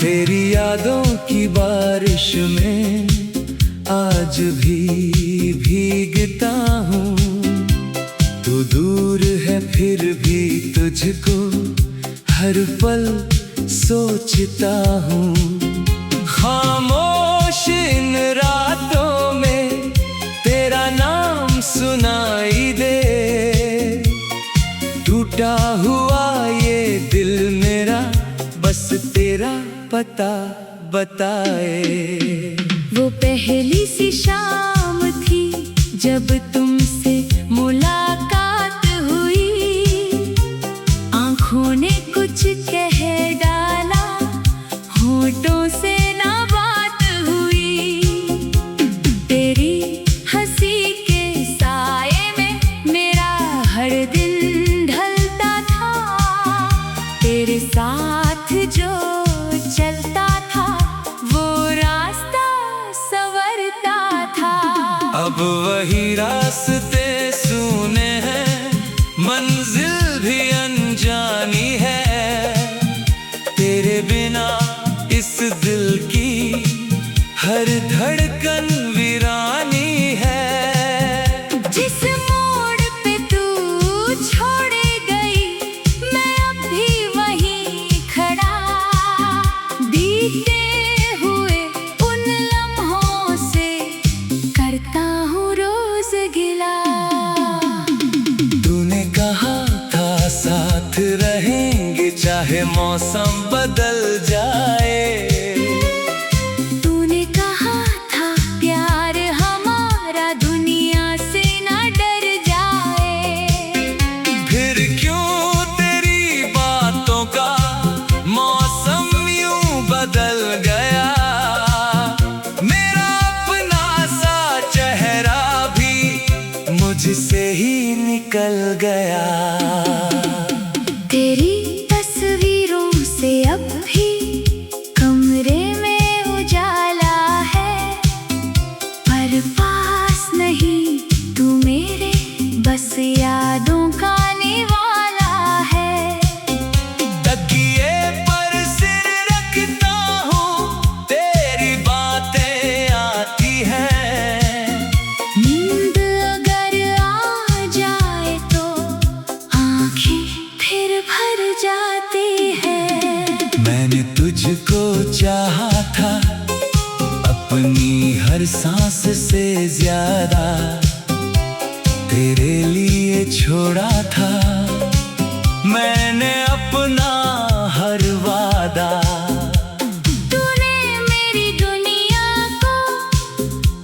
तेरी यादों की बारिश में आज भी भीगता हूँ। तू दूर है फिर भी तुझको हर पल सोचता हूँ। खामोश इन रातों में तेरा नाम सुनाई दे। टूटा हुआ ये दिल मेरा बस तेरा पता बताए। वो पहली सी शाम थी जब तुमसे मुलाकात हुई। आँखों ने कुछ कह डाला, होठों से ना बात हुई। तेरी हंसी के साए में मेरा हर दिन ढलता था। तेरे साथ जो चलता था वो रास्ता संवरता था। अब वही रास्ते सूने हैं, मंजिल भी अनजानी है। तेरे बिना इस दिल की हर धड़कन वीरानी है। जिस मोड़ पे तू छोड़ गई मैं अब भी वहीं खड़ा। बीते हुए उन लम्हों से करता हूँ रोज गिला। तूने कहा था साथ रहेंगे चाहे मौसम बदल जाए। तूने कहा था प्यार हमारा दुनिया से ना डर जाए। फिर क्यों तेरी बातों का मौसम यूं बदल गया। मेरा अपना सा चेहरा भी मुझसे ही निकल गया। तेरी तस्वीरों से अब भी कमरे में उजाला है। पर पास नहीं तू मेरे बस यादों का निवाला है। तकिए पर सिर रखता हूँ तेरी बातें आती हैं। नींद अगर आ जाए तो आंखें फिर भर जाती है। मैंने तुझको चाहा था अपनी हर सांस से ज्यादा। तेरे लिए छोड़ा था मैंने अपना हर वादा। तूने मेरी दुनिया को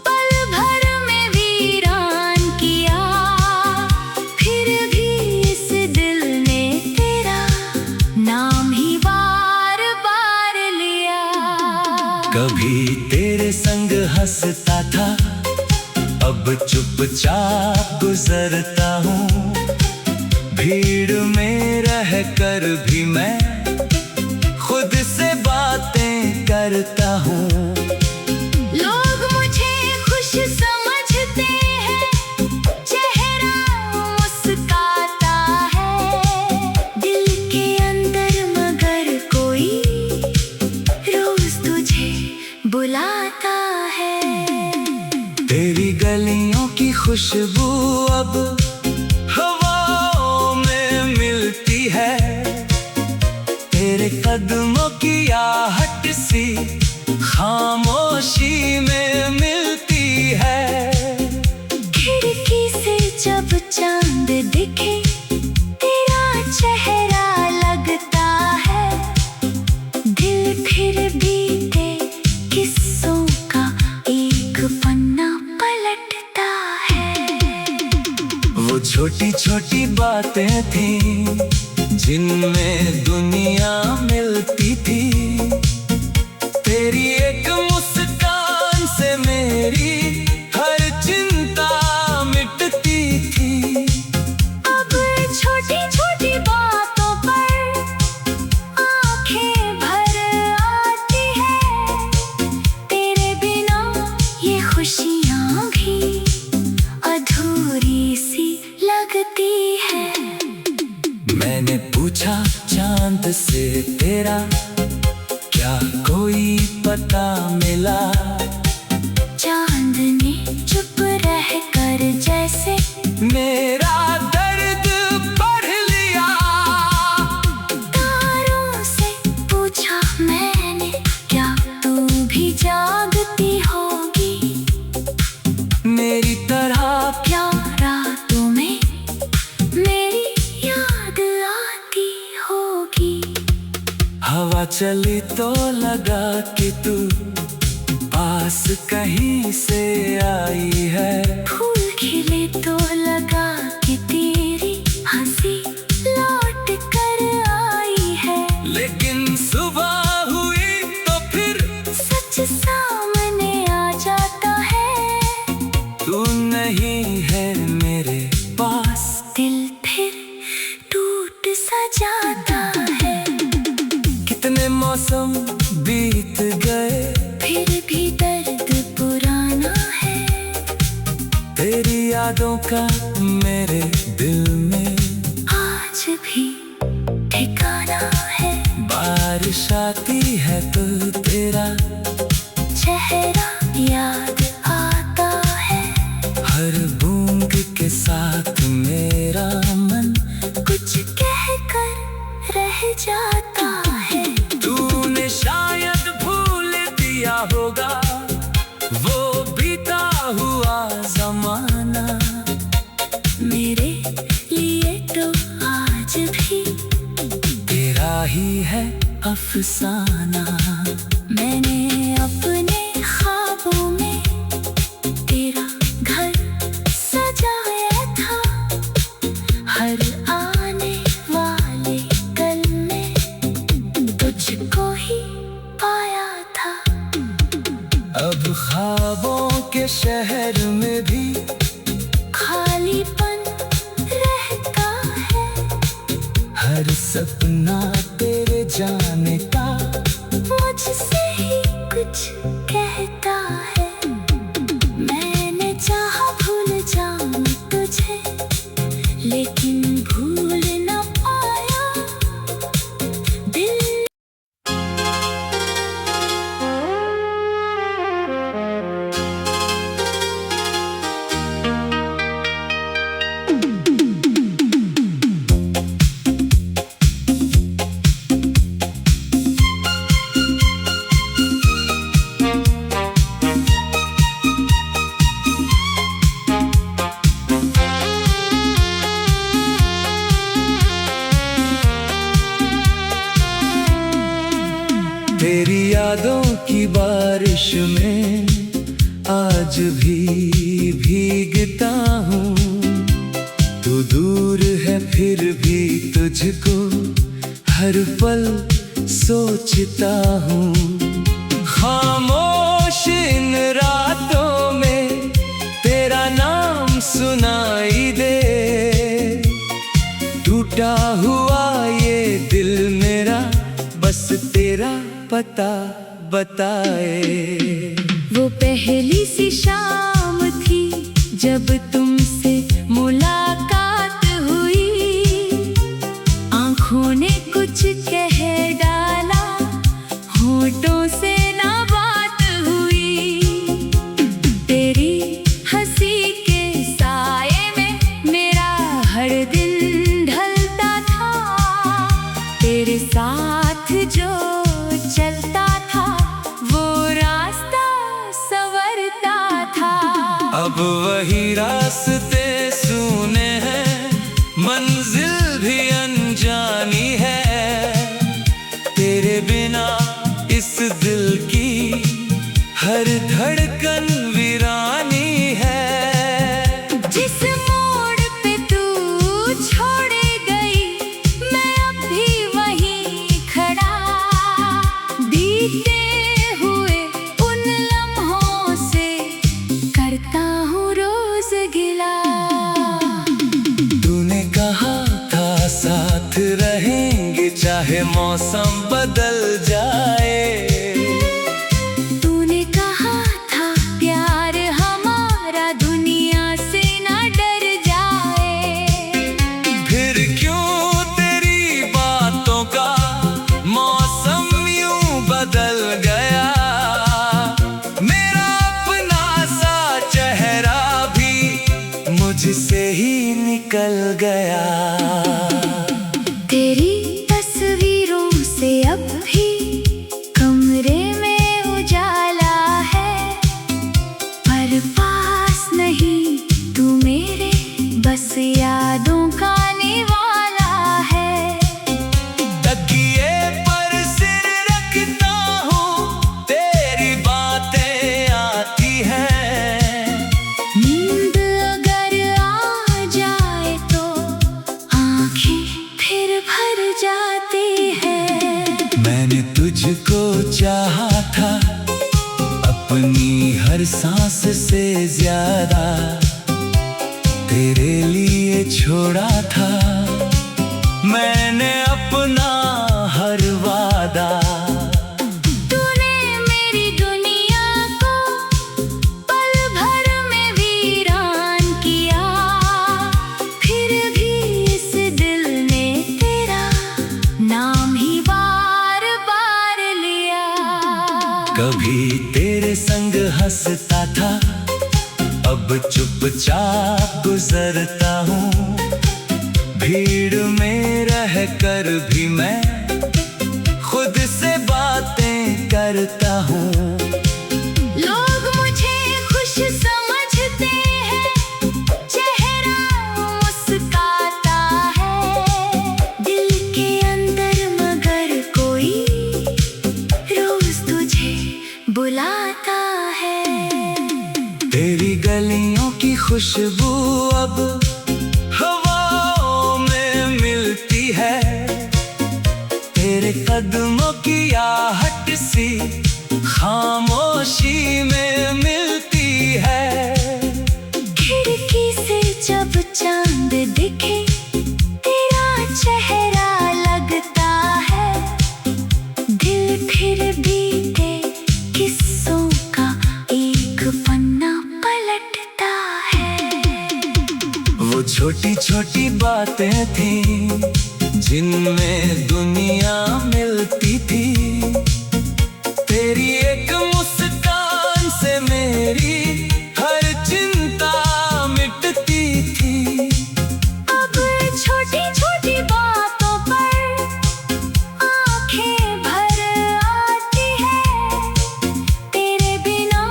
पल भर में वीरान किया। फिर भी इस दिल ने तेरा नाम ही बार बार लिया। कभी तेरे संग हंसता था अब चुपचाप गुजरता हूँ। भीड़ में रहकर भी मैं खुद से बातें करता हूँ। लोग मुझे खुश समझते हैं, चेहरा मुस्काता है। दिल के अंदर मगर कोई रोज तुझे बुलाता है। तेरी गलियों की खुशबू अब हवाओं में मिलती है। तेरे कदमों की आहट सी खामोशी में मिलती है। खिड़की से जब चांद दिखे तेरा चेहरा लगता है। दिल फिर बीते किस्सों का एक पन्ना पलटता है। वो छोटी छोटी बातें थी जिनमें दुनिया मिलती थी। तेरी एक मुस्कान से मेरी हर चिंता मिटती थी। अब छोटी छोटी बातों पर आंखें भर आती है। तेरे बिना ये खुशियाँ भी अधूरी सी लगती है। मैंने पूछा चांद से तेरा क्या कोई पता मिला। चांद ने चुप रह कर जैसे मेरा दर्द पढ़ लिया। तारों से पूछा मैंने, क्या तू भी जागती होगी मेरी तरह? क्या रातों में मेरी याद आती होगी? हवा चली तो लगा कि तू पास कहीं से आई है। फूल खिले तो लगा कि तेरी हंसी लौट कर आई है। लेकिन सुबह हुई तो फिर सच सामने आ जाता है। तू नहीं है मेरे पास। दिल फिर टूट सा जाता है। कितने मौसम बीत गए, फिर भी दर्द पुराना है। तेरी यादों का मेरे दिल में आज भी ठिकाना है। बारिश आती है तो तेरा चेहरा याद आता है। हर बूंद के साथ मेरा मन कुछ कहकर रह जाता है। तूने शायद भूल दिया होगा वो बीता हुआ जमाना। मेरे लिए तो आज भी तेरा ही है अफसाना। मैंने अपने ख्वाबों में तेरा घर सजाया था। हर आने वाले कल में तुझको ही पाया था। अब ख्वाबों के शहर में भी खालीपन रहता है। हर सपना तेरे जाने का मुझसे ही कुछ कहता है। मैंने चाहा भूल जाऊं तुझे, लेकिन भूल न पाया। दिल तेरी यादों की बारिश में आज भी भीगता हूँ। तू दूर है फिर भी तुझको हर पल सोचता हूँ। खामोश इन रातों में तेरा नाम सुनाई दे। टूटा हुआ ये दिल मेरा बस तेरा पता बताए। वो पहली सी शाम थी जब तुमसे मुलाकात हुई। आंखों ने कुछ कह डाला, होठों से ना बात हुई। तेरी हंसी के साए में मेरा हर दिन ढलता था। तेरे साथ जो चलता था वो रास्ता संवरता था। अब वही रास्ते सूने हैं, मंजिल भी अनजानी है। तेरे बिना इस दिल की हर धड़कन वीरानी है। जिस मोड़ पे तू छोड़े गई, मैं अब भी वहीं खड़ा। बीते हुए उन लम्हों से करता हूँ रोज गिला। तूने कहा था साथ रहेंगे चाहे मौसम बदल जाए। तूने कहा था प्यार हमारा दुनिया से ना डर जाए। फिर क्यों तेरी बातों का मौसम यूं बदल गया। तुझको चाहा था अपनी हर सांस से ज्यादा, तेरे लिए छोड़ा था मैंने अपना हर वादा। तूने मेरी दुनिया को पल भर में वीरान किया, फिर भी इस दिल ने तेरा नाम ही बार बार लिया। कभी तेरे संग हंसता था, अब चुपचाप गुजरता हूँ। भीड़ में रह कर भी मैं खुद से बातें करता हूँ। लोग मुझे खुश समझते हैं, चेहरा मुस्काता है दिल के अंदर, मगर कोई रोज तुझे बुलाता है। तेरी गलियों की खुशबू अब हवाओं में मिलती है, तेरे कदमों की आहट सी खामोशी में मिलती है। खिड़की से जब चांद दिखे तेरा चेहरा लगता है, दिल फिर बीते किस्सों का एक पन्ना पलटता है। वो छोटी छोटी बातें थी जिनमें दुनिया मिलती थी, तेरी एक मुस्कान से मेरी हर चिंता मिटती थी। अब छोटी छोटी बातों पर आंखें भर आती है, तेरे बिना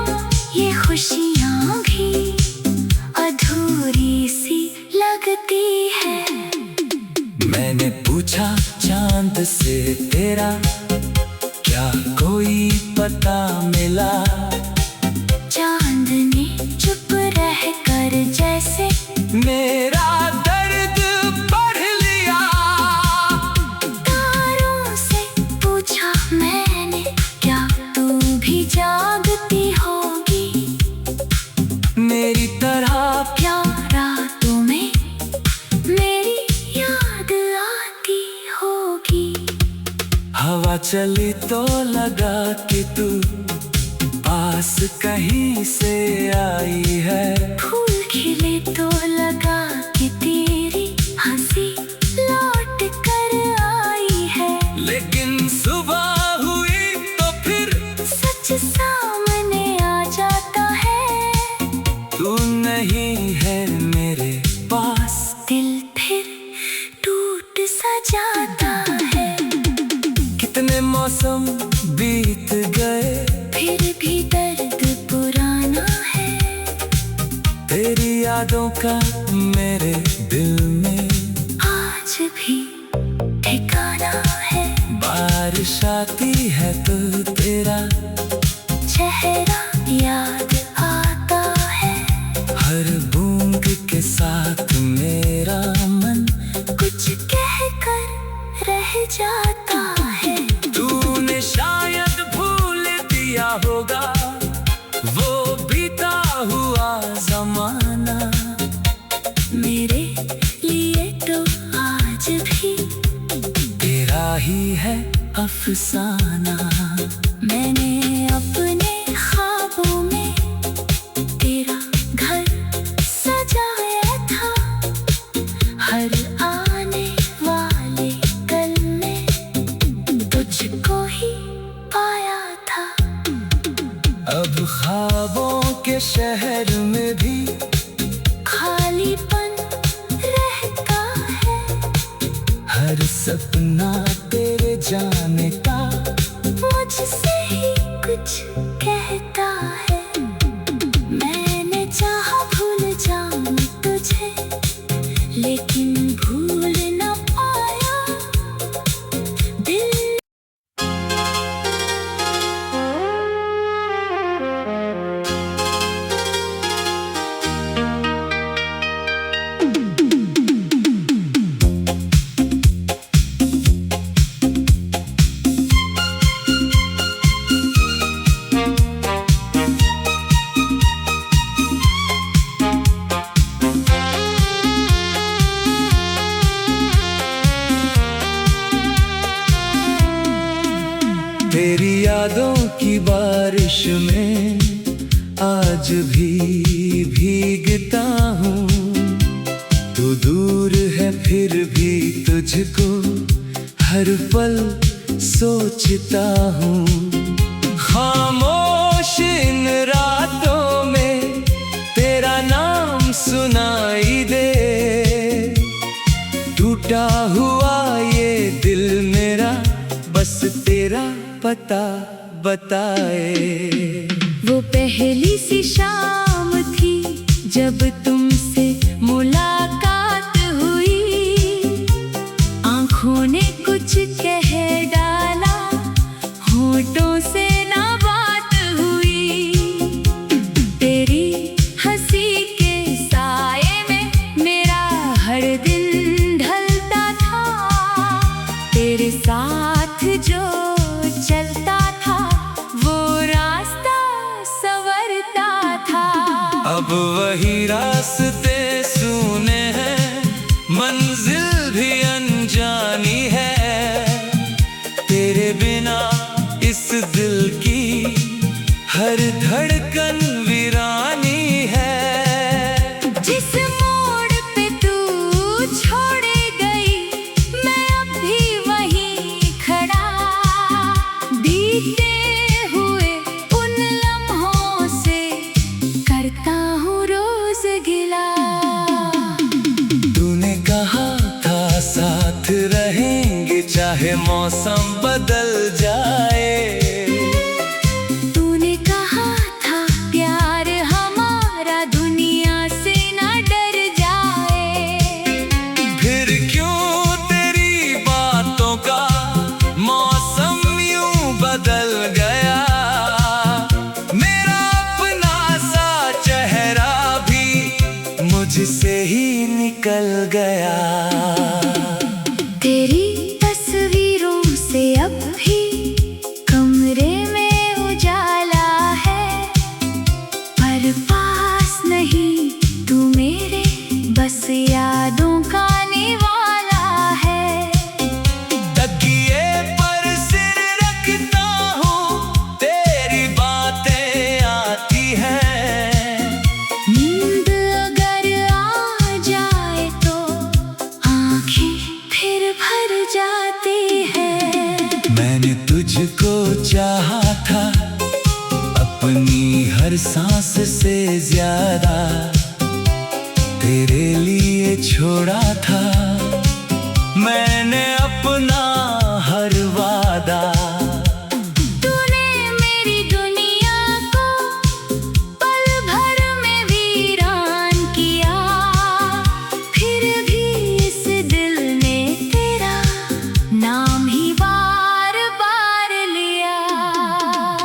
ये खुशियां भी अधूरी सी लगती है। मैंने पूछा चांद से तेरा क्या कोई पता मिला, चांद ने चुप रह कर जैसे मेरा दर्द पढ़ लिया। तारों से पूछा मैंने क्या तू भी जागती होगी, मेरी तरह क्या रातों में मेरी याद आती होगी। हवा चली तो लगा कि तू पास कहीं से आई है, फूल खिले तो लगा कि तेरी हंसी लौट कर आई है, लेकिन सुबह हुई तो फिर सच सामने आ जाता है। तू नहीं है मेरे पास, दिल फिर टूट सा जाता है। कितने मौसम बीत गए फिर भी दर्द पुराना है, तेरी यादों का मेरे दिल में आज भी ठिकाना है। बारिश आती है तो तेरा चेहरा याद आता है, हर बूंद के साथ मेरा मन कुछ कह कर रह जाता है। तूने शायद भूल दिया होगा वो बीता हुआ जमाना, मेरे लिए तो आज भी तेरा ही है अफसाना। मैंने अपने ख्वाबों में तेरा घर सजाया था, हर आने वाले कल में तुझको ही पाया था। अब ख्वाबों के शहर में भी खालीपन रहता है, हर सपना तेरे जाने का मुझसे ही कुछ कहता है। मैंने चाहा भूल जाऊं तुझे, लेकिन भूल न पाया दिल। तेरी यादों की बारिश में आज भी भीगता हूँ। तू दूर है फिर भी तुझको हर पल सोचता हूँ। खामोश इन रातों में तेरा नाम सुनाई दे। टूटा हुआ ये दिल मेरा बस तेरा पता बताए। वो पहली सी शाम थी जब तुमसे मुलाकात हुई। आंखों ने कुछ कह डाला, होठों से ना बात हुई। तेरी हंसी के साए में मेरा हर दिन ढलता था। तेरे साथ जो चलता था वो रास्ता संवरता था। अब वही रास्ते सूने हैं, मंजिल भी अनजानी है। तेरे बिना इस दिल की हर धड़कन वीरानी है। जिस मोड़ पे तू छोड़ गई मैं अब भी वहीं खड़ा। बीते हुए उन लम्हों से करता हूँ रोज गिला। तूने कहा था साथ रहेंगे चाहे मौसम बदल जाए। तूने कहा था प्यार हमारा दुनिया से ना डर जाए। फिर क्यों तेरी बातों का मौसम यूं बदल गया। मेरा अपना सा चेहरा भी मुझसे ही निकल गया। तेरी तस्वीरों से अब भी कमरे में उजाला है। पर पास नहीं तू मेरे, बस यादों का निवाला है। तकिए पर सिर रखता हूँ, तेरी बातें आती हैं। नींद अगर आ जाए तो आंखें फिर भर जाती है। मैंने तुझको चाहा था अपनी हर सांस से ज्यादा। तेरे लिए छोड़ा था मैंने अपना हर वादा। तूने मेरी दुनिया को पल भर में वीरान किया। फिर भी इस दिल ने तेरा नाम ही बार बार लिया।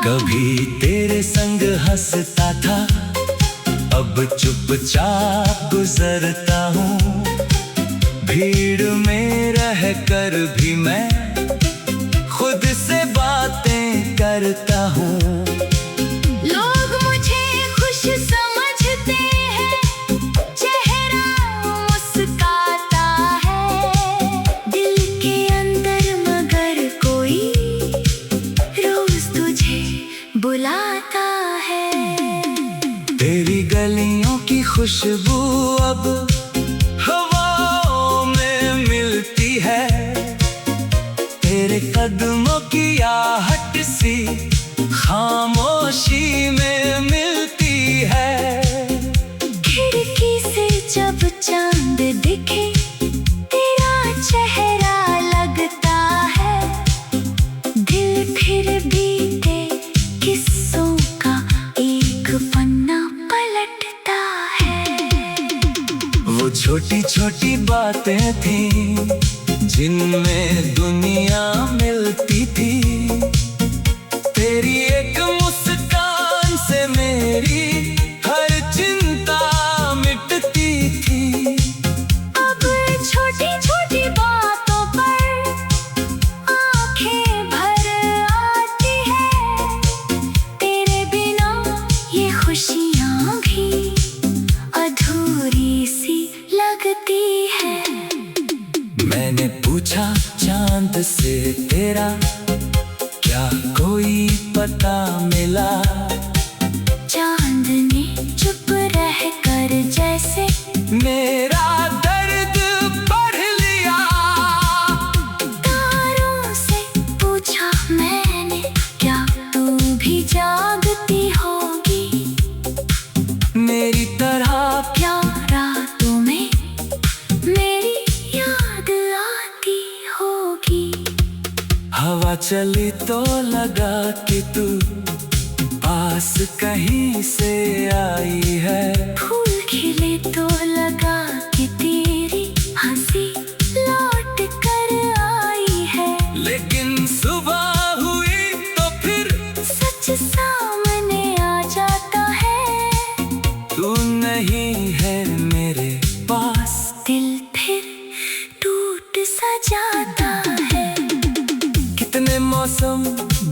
कभी तेरे संग हंसता था, अब चुपचाप गुजरता हूँ। भीड़ में रह कर भी मैं खुद से बातें करता हूँ। लोग मुझे खुश समझते हैं, चेहरा मुस्काता है। दिल के अंदर मगर कोई रोज तुझे बुलाता है। तेरी गलियों की खुशबू अब हवाओं में मिलती है। तेरे कदमों की आहट सी खामोशी में मिलती है। खिड़की से जब चांद दिखे तेरा चेहरा लगता है। दिल फिर बीते किस्सों का एक पन्ना पलटता है। वो छोटी छोटी बातें थी जिनमें दुनिया मिलती थी। तेरी एक मुस्कान से मेरी हर चिंता मिटती थी। अब पता मिला। चांदनी चुप रह कर जैसे मेरा दर्द पढ़ लिया। तारों से पूछा मैंने, क्या तू भी जागती होगी मेरी तरह? क्या रातों में मेरी याद आती होगी? हवा चली तो लगा कि तू पास कहीं से आई है। फूल खिले तो लगा कि तेरी हंसी लौट कर आई है। लेकिन सुबह हुई तो फिर सच सामने आ जाता है। तू नहीं है मेरे पास। दिल फिर टूट सा जाता है। कितने मौसम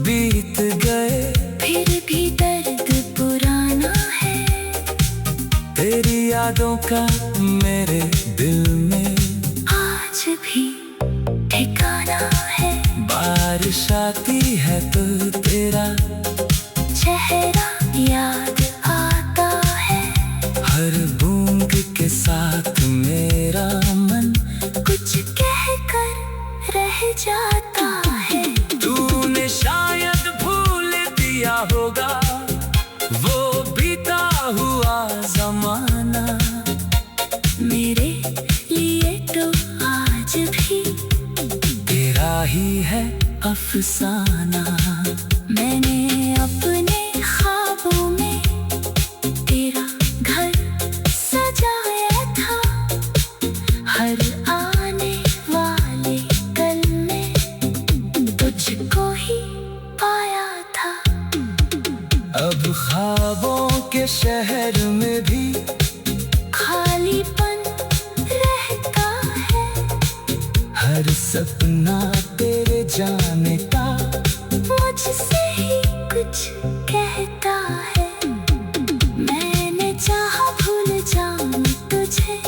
बीत गए, फिर भी दर्द पुराना है। तेरी यादों का मेरे दिल में आज भी ठिकाना है। बारिश आती है तो तेरा चेहरा याद आता है। हर बूंद के साथ मेरा मन कुछ कहकर रह जाता है। तूने शायद भूल दिया होगा वो बीता हुआ जमाना। मेरे लिए तो आज भी तेरा ही है अफसाना। मैंने अपने ख्वाबों में तेरा घर सजाया था। हर आने वाले कल में तुझको ही पाया था। अब ख्वाबों के शहर में भी खालीपन रहता है। हर सपना तेरे जाने का मुझसे ही कुछ कहता है। मैंने चाहा भूल जाऊं तुझे,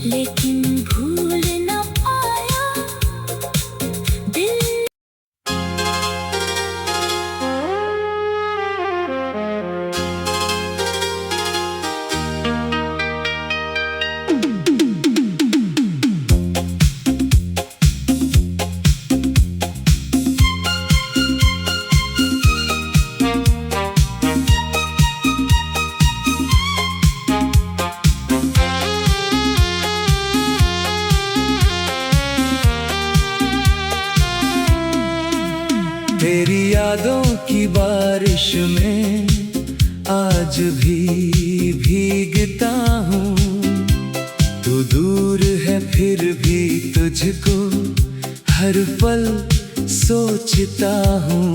लेकिन भूल न पाया। दिल तेरी यादों की बारिश में आज भी भीगता हूँ। तू दूर है फिर भी तुझको हर पल सोचता हूँ।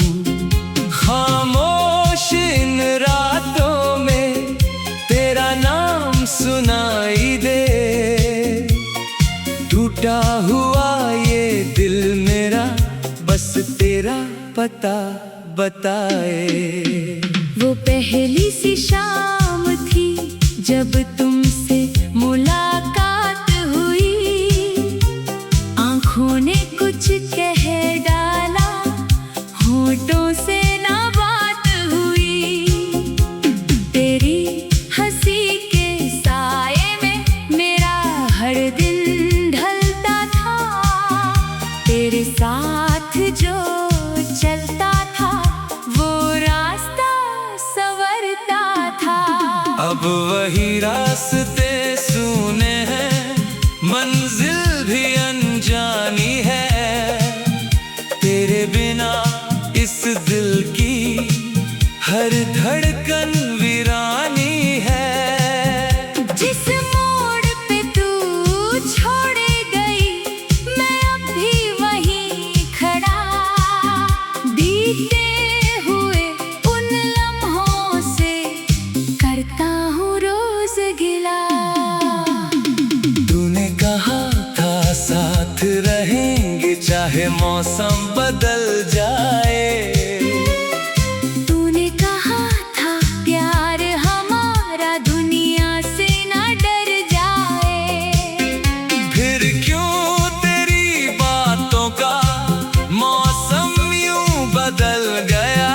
खामोश इन रातों में तेरा नाम सुनाई दे। टूटा हुआ ये दिल मेरा बस तेरा पता बताए। वो पहली सी शाम थी जब तुमसे मुलाकात हुई। आंखों ने कुछ कह डाला, होठों से ना बात हुई। तेरी हंसी के साए में मेरा हर दिन ढलता था। तेरे साथ जो चलता था वो रास्ता संवरता था। अब वही रास्ते सूने हैं, मंजिल भी अनजानी है। तेरे बिना इस दिल की हर धड़कन वीरानी है। जिस मोड़ पे तू छोड़े गई, मैं अब भी वहीं खड़ा। बीते हुए उन लम्हों से करता हूँ रोज गिला। तूने कहा था साथ रहेंगे चाहे मौसम बदल जाए। तूने कहा था प्यार हमारा दुनिया से ना डर जाए। फिर क्यों तेरी बातों का मौसम यूं बदल गया।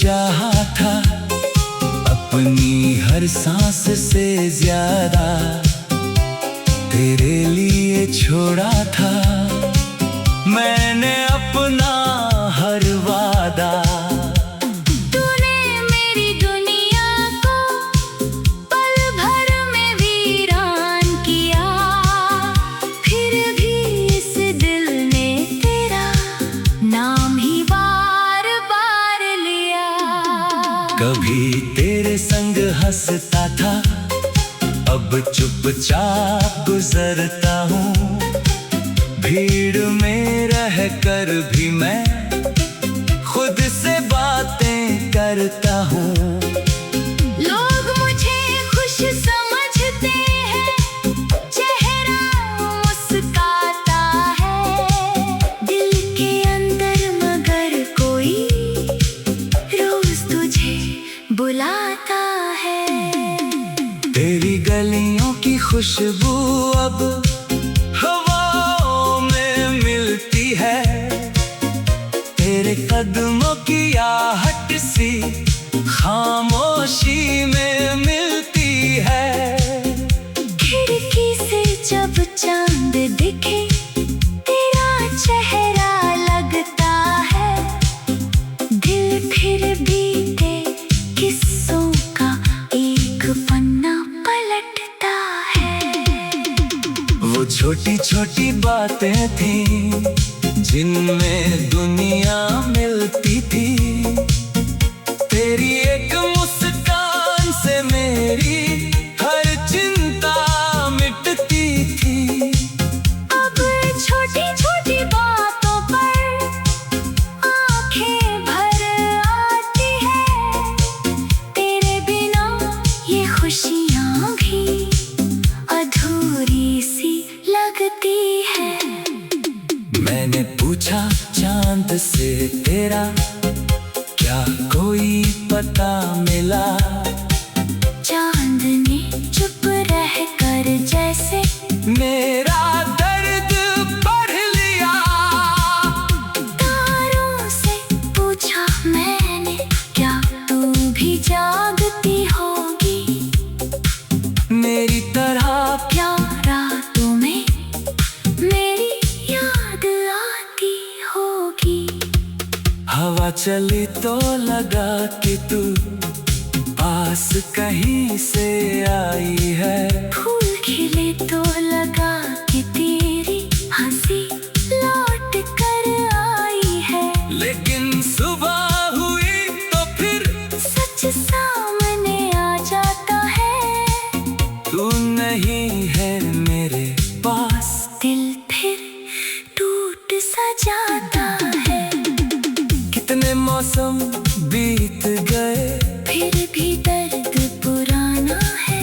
चाहा था अपनी हर सांस से ज्यादा, तेरे लिए छोड़ा था मैंने अपना हर वादा। तूने मेरी दुनिया को पल भर में वीरान किया, फिर भी इस दिल ने तेरा नाम ही बार बार लिया। कभी तेरे संग हंसता था, अब चुपचाप गुजरता हूँ। भीड़ में रह कर भी मैं खुद से बातें करता हूँ। लोग मुझे खुश समझते हैं, चेहरा मुस्काता है दिल के अंदर, मगर कोई रोज तुझे बुलाता है। तेरी गलियों की खुशबू अब हवाओं में मिलती है, तेरे कदमों की आहट सी खामोशी में मिलती है। खिड़की से जब चांद दिखे तेरा चेहरा लगता है, दिल फिर बीते किस्सों का एक पन्ना पलटता है। वो छोटी छोटी बातें थीं जिनमें दुनिया मिलती थी, तेरी एक मुस्कान से मेरी हर चिंता मिटती थी। अब छोटी छोटी बातों पर आंखें भर आती है, तेरे बिना ये खुशियां भी अधूरी सी लगती है। मैंने पूछा चांद से तेरा क्या कोई पता मिला, चांद ने चुप रह कर जैसे मेरा दर्द पढ़ लिया। तारों से पूछा मैंने क्या तू भी जागती होगी, मेरी तरह प्यारा तुम्हें मेरी याद आती होगी। हवा चली तो लगा कि तू पास कहीं से आई है, फूल खिले तो लगा कि तेरी हंसी लौट कर आई है। लेकिन सुबह हुई तो फिर सच सामने आ जाता है, तू नहीं है मेरे पास। दिल फिर टूट सा जाता है। कितने मौसम बीत गए फिर भी दर्द पुराना है,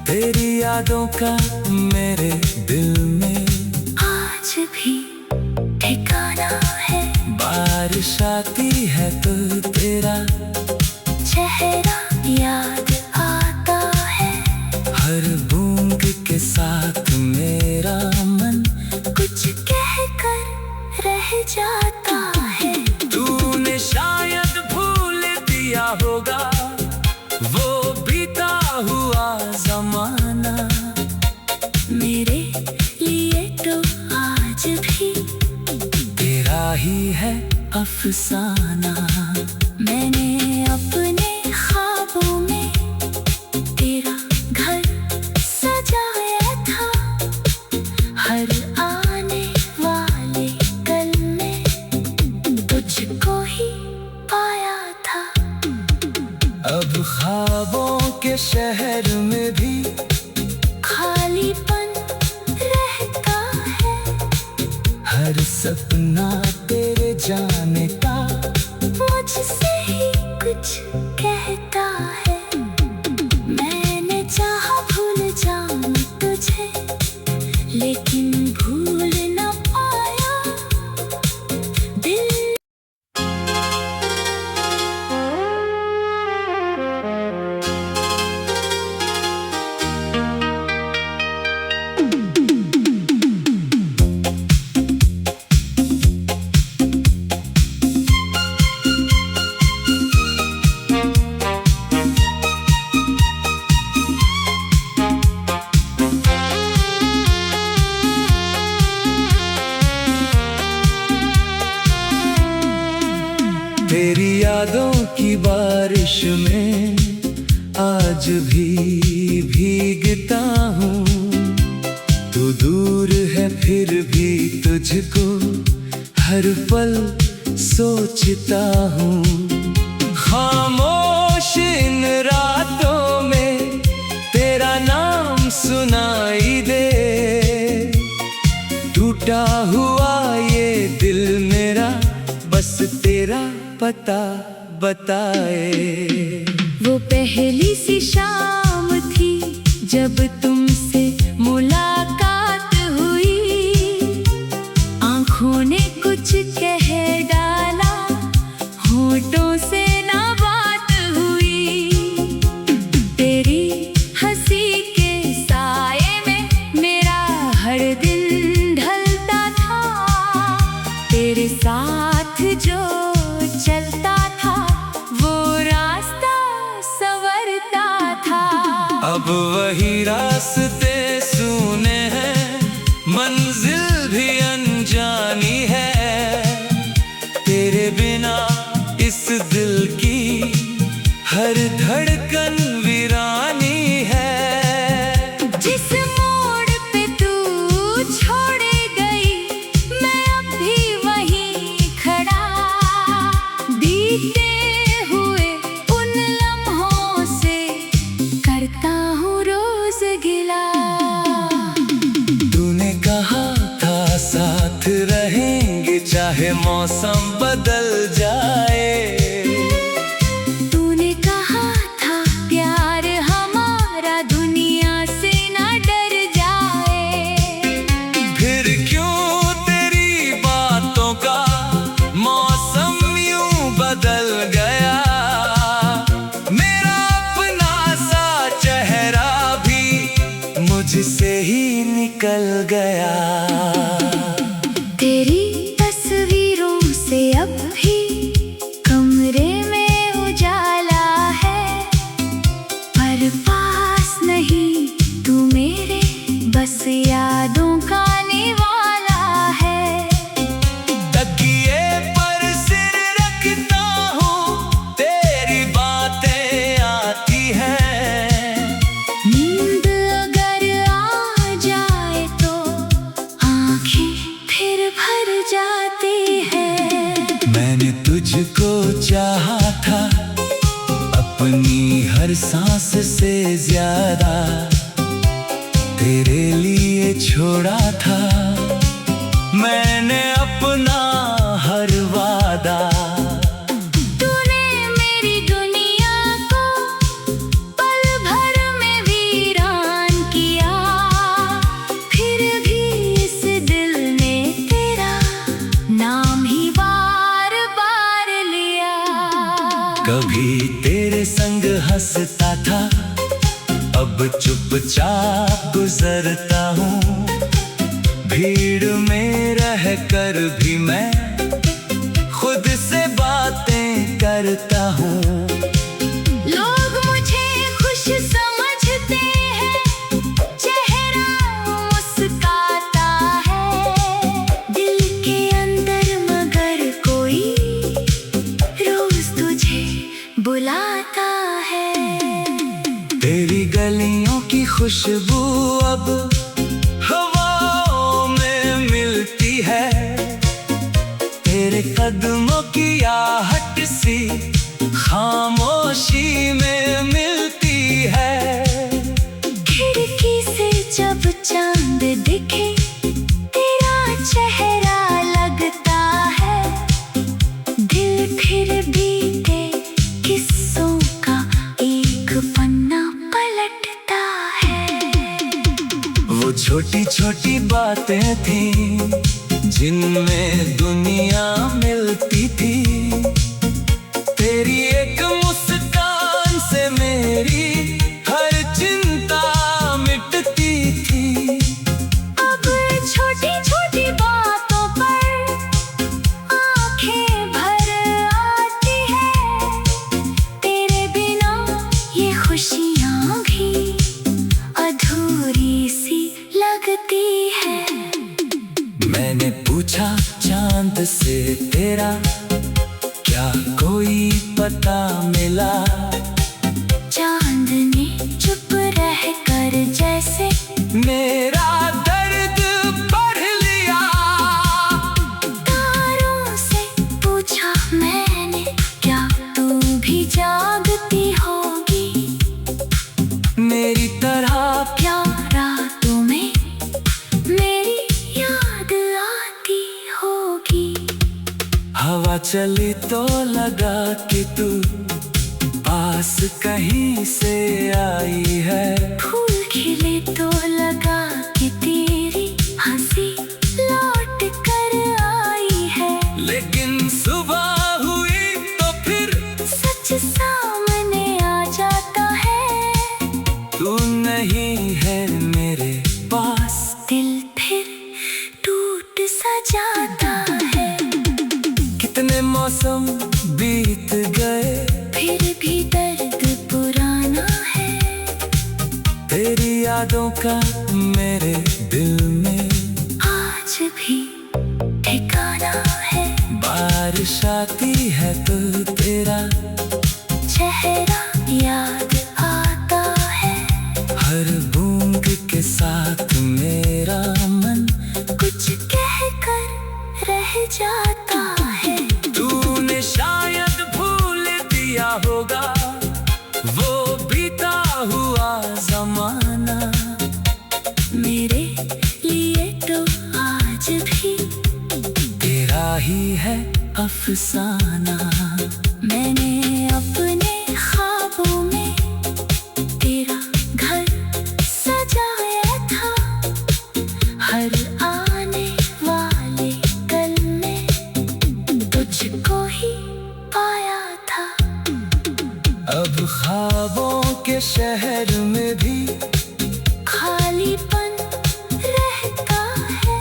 तेरी यादों का मेरे दिल में आज भी ठिकाना है। बारिश आती है तो तेरा चेहरा याद आता है, हर बूंद के साथ मेरा मन कुछ कहकर रह जाता है। तूने शायद भूल दिया होगा वो बीता हुआ जमाना, मेरे लिए तो आज भी तेरा ही है अफसाना। मैंने अपने ख्वाबों में तेरा घर सजाया था, हर आने वाले कल में तुझको ही पाया था। अब ख्वाबों के शहर में भी खालीपन रहता है, हर सपना तेरे जाने का मुझसे ही कुछ कहता है। मैंने चाहा भूल जाऊं तुझे, लेकिन भूल न पाया दिल। की बारिश में आज भी भीगता हूँ। तू दूर है फिर भी तुझको हर पल सोचता हूँ। खामोश इन रातों में तेरा नाम सुनाई दे। टूटा हुआ ये दिल मेरा बस तेरा पता बताए। वो पहली सी शाम थी जब तुमसे मुलाकात हुई। आँखों ने कुछ कह डाला, होठों से ना बात हुई। तेरी हंसी के साए में मेरा हर दिन ढलता था। तेरे साथ जो चलता था वो रास्ता संवरता था। अब वही रास्ते सूने हैं, मंजिल भी अनजानी है। तेरे बिना इस दिल की हर धड़कन वीरानी है। जिस मोड़ पे तू छोड़े गई मैं अब भी वहीं खड़ा। बीते हुए उन लम्हों से करता हूँ रोज गिला। तूने कहा था साथ रहेंगे चाहे मौसम बदल जाए। तूने कहा था प्यार हमारा दुनिया से ना डर जाए। फिर क्यों तेरी बातों का मौसम यूं बदल गया। मेरा अपना सा चेहरा भी मुझसे ही निकल गया। तेरी तस्वीरों से अब भी कमरे में उजाला है। पर पास नहीं तू मेरे बस यादों का निवाला है। तकिए पर सिर रखता हूँ तेरी बातें आती हैं। नींद अगर आ जाए तो आंखें फिर भर जाती है। मैंने तुझको चाहा था अपनी हर सांस से ज्यादा। तेरे लिए छोड़ा था मैंने अपना हर वादा। तूने मेरी दुनिया को पल भर में वीरान किया। फिर भी इस दिल ने तेरा नाम ही बार बार लिया। कभी तेरे संग हंसता था अब चुपचाप गुजरता हूँ। भीड़ में रहकर भी मैं खुद से बातें करता हूँ। लोग मुझे खुश समझते हैं, चेहरा मुस्काता है। दिल के अंदर मगर कोई रोज तुझे बुलाता है। तेरी गलियों की खुशबू अब हवाओं में मिलती है। तेरे कदमों की आहट सी खामोशी में मिलती है। खिड़की से जब चांद दिखे तेरा चेहरा लगता है। दिल फिर बीते किस्सों का एक पन्ना पलटता है। वो छोटी छोटी बातें थी जिनमें दुनिया मिलती थी। तेरी एक मुस्कान से मेरी हर चिंता मिटती थी। अब मिला। चांदनी चुप रह कर जैसे मेरा दर्द पढ़ लिया। तारों से पूछा मैंने, क्या तू भी जागती होगी मेरी तरह। क्या रातों में मेरी याद आती होगी। हवा चली तो लगा कि तू पास कहीं से आई है। फूल खिले तो लगा कि तेरी हंसी लौट कर आई है। लेकिन सुबह हुई तो फिर सच सामने आ जाता है। तू नहीं है मेरे पास। दिल फिर टूट सा जाता है। कितने मौसम बीत गए, फिर भी दर्द पुराना है। तेरी यादों का मेरे दिल में आज भी ठिकाना है। बारिश आती है तो तेरा चेहरा याद आता है। हर बूंद के साथ मेरा मन कुछ कह कर रह जाता है। तूने शायद भूल दिया होगा वो बीता हुआ जमाना। मेरे लिए तो आज भी तेरा ही है अफसाना। मैंने अपने ख्वाबों में तेरा घर सजाया था। हर आने वाले कल में तुझको ही पाया था। अब ख्वाबों के शहर में भी खालीपन रहता है।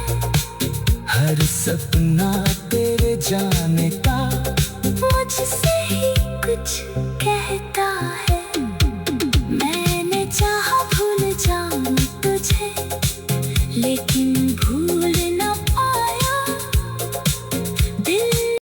हर सपना तेरे जाने